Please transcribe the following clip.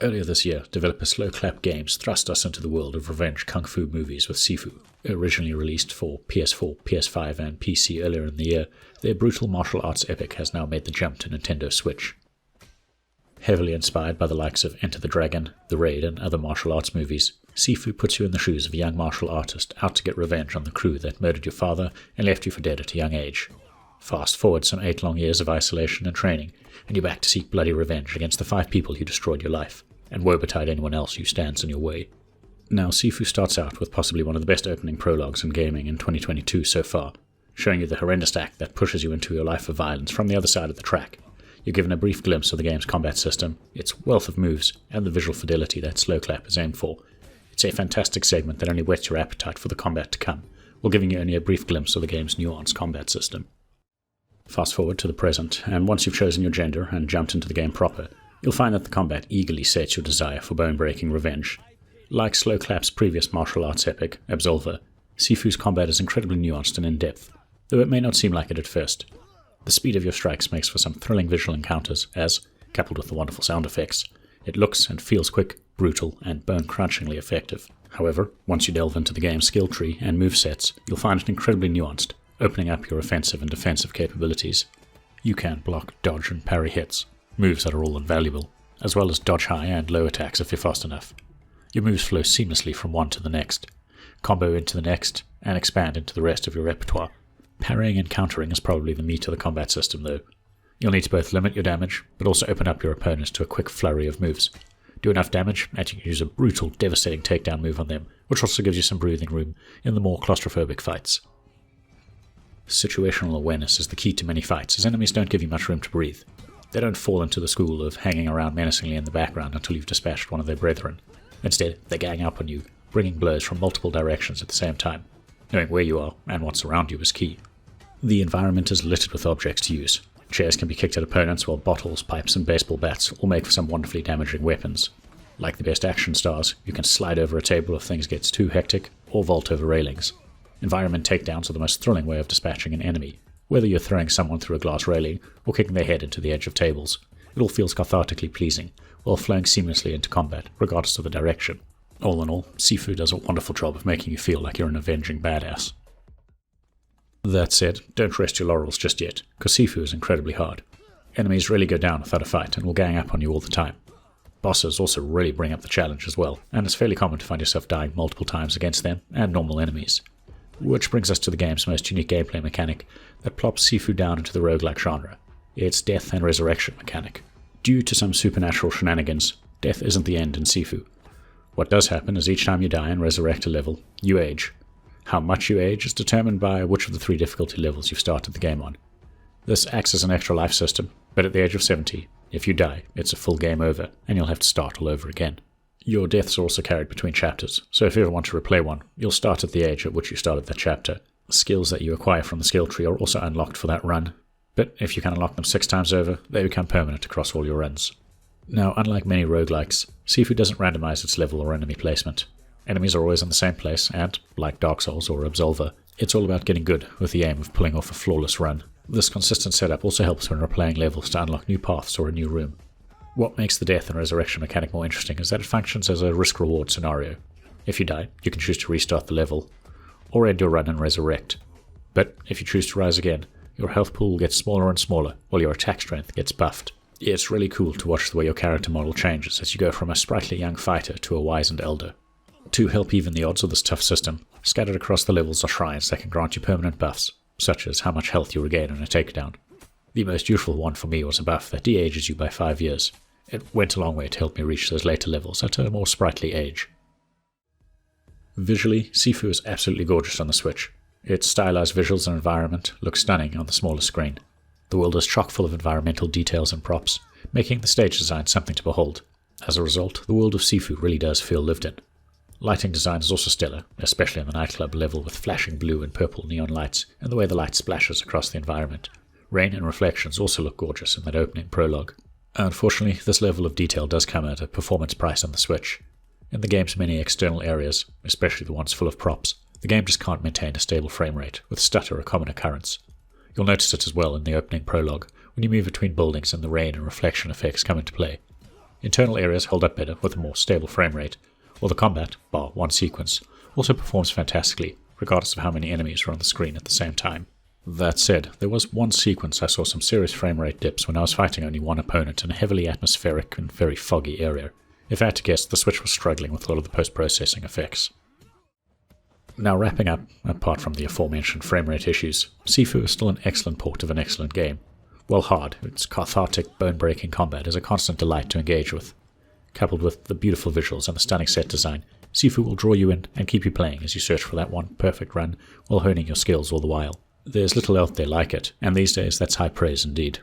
Earlier this year, developer Slow Clap Games thrust us into the world of revenge kung fu movies with Sifu. Originally released for PS4, PS5 and PC earlier in the year, their brutal martial arts epic has now made the jump to Nintendo Switch. Heavily inspired by the likes of Enter the Dragon, The Raid and other martial arts movies, Sifu puts you in the shoes of a young martial artist out to get revenge on the crew that murdered your father and left you for dead at a young age. Fast forward some 8 long years of isolation and training, and you're back to seek bloody revenge against the 5 people who destroyed your life, and woe betide anyone else who stands in your way. Now, Sifu starts out with possibly one of the best opening prologues in gaming in 2022 so far, showing you the horrendous act that pushes you into your life of violence from the other side of the track. You're given a brief glimpse of the game's combat system, its wealth of moves, and the visual fidelity that Slow Clap is aimed for. It's a fantastic segment that only whets your appetite for the combat to come, while giving you only a brief glimpse of the game's nuanced combat system. Fast forward to the present, and once you've chosen your gender and jumped into the game proper, you'll find that the combat eagerly sates your desire for bone-breaking revenge. Like Slow Clap's previous martial arts epic, Absolver, Sifu's combat is incredibly nuanced and in-depth, though it may not seem like it at first. The speed of your strikes makes for some thrilling visual encounters as, coupled with the wonderful sound effects, it looks and feels quick, brutal, and bone-crunchingly effective. However, once you delve into the game's skill tree and movesets, you'll find it incredibly nuanced, opening up your offensive and defensive capabilities. You can block, dodge, and parry hits, moves that are all invaluable, as well as dodge high and low attacks if you're fast enough. Your moves flow seamlessly from one to the next, combo into the next, and expand into the rest of your repertoire. Parrying and countering is probably the meat of the combat system though. You'll need to both limit your damage, but also open up your opponents to a quick flurry of moves. Do enough damage, and you can use a brutal, devastating takedown move on them, which also gives you some breathing room in the more claustrophobic fights. Situational awareness is the key to many fights, as enemies don't give you much room to breathe. They don't fall into the school of hanging around menacingly in the background until you've dispatched one of their brethren. Instead, they gang up on you, bringing blows from multiple directions at the same time. Knowing where you are and what's around you is key. The environment is littered with objects to use. Chairs can be kicked at opponents, while bottles, pipes, and baseball bats all make for some wonderfully damaging weapons. Like the best action stars, you can slide over a table if things get too hectic, or vault over railings. Environment takedowns are the most thrilling way of dispatching an enemy. Whether you're throwing someone through a glass railing, or kicking their head into the edge of tables, it all feels cathartically pleasing, while flowing seamlessly into combat, regardless of the direction. All in all, Sifu does a wonderful job of making you feel like you're an avenging badass. That said, don't rest your laurels just yet, because Sifu is incredibly hard. Enemies rarely go down without a fight and will gang up on you all the time. Bosses also really bring up the challenge as well, and it's fairly common to find yourself dying multiple times against them and normal enemies. Which brings us to the game's most unique gameplay mechanic that plops Sifu down into the roguelike genre, its death and resurrection mechanic. Due to some supernatural shenanigans, death isn't the end in Sifu. What does happen is each time you die and resurrect a level, you age. How much you age is determined by which of the 3 difficulty levels you've started the game on. This acts as an extra life system, but at the age of 70, if you die, it's a full game over, and you'll have to start all over again. Your deaths are also carried between chapters, so if you ever want to replay one, you'll start at the age at which you started that chapter. Skills that you acquire from the skill tree are also unlocked for that run, but if you can unlock them 6 times over, they become permanent across all your runs. Now, unlike many roguelikes, Sifu doesn't randomize its level or enemy placement. Enemies are always in the same place, and, like Dark Souls or Absolver, it's all about getting good with the aim of pulling off a flawless run. This consistent setup also helps when replaying levels to unlock new paths or a new room. What makes the death and resurrection mechanic more interesting is that it functions as a risk-reward scenario. If you die, you can choose to restart the level, or end your run and resurrect. But if you choose to rise again, your health pool gets smaller and smaller, while your attack strength gets buffed. It's really cool to watch the way your character model changes as you go from a sprightly young fighter to a wizened elder. To help even the odds of this tough system, scattered across the levels are shrines that can grant you permanent buffs, such as how much health you regain in a takedown. The most useful one for me was a buff that de-ages you by 5 years. It went a long way to help me reach those later levels at a more sprightly age. Visually, Sifu is absolutely gorgeous on the Switch. Its stylized visuals and environment look stunning on the smaller screen. The world is chock full of environmental details and props, making the stage design something to behold. As a result, the world of Sifu really does feel lived in. Lighting design is also stellar, especially on the nightclub level with flashing blue and purple neon lights and the way the light splashes across the environment. Rain and reflections also look gorgeous in that opening prologue. Unfortunately, this level of detail does come at a performance price on the Switch. In the game's many external areas, especially the ones full of props, the game just can't maintain a stable frame rate, with stutter a common occurrence. You'll notice it as well in the opening prologue, when you move between buildings and the rain and reflection effects come into play. Internal areas hold up better with a more stable frame rate, while the combat, bar one sequence, also performs fantastically, regardless of how many enemies are on the screen at the same time. That said, there was one sequence I saw some serious frame rate dips when I was fighting only one opponent in a heavily atmospheric and very foggy area. If I had to guess, the Switch was struggling with a lot of the post-processing effects. Now wrapping up, apart from the aforementioned frame rate issues, Sifu is still an excellent port of an excellent game. While hard, its cathartic, bone-breaking combat is a constant delight to engage with. Coupled with the beautiful visuals and the stunning set design, Sifu will draw you in and keep you playing as you search for that one perfect run while honing your skills all the while. There's little out there like it, and these days that's high praise indeed.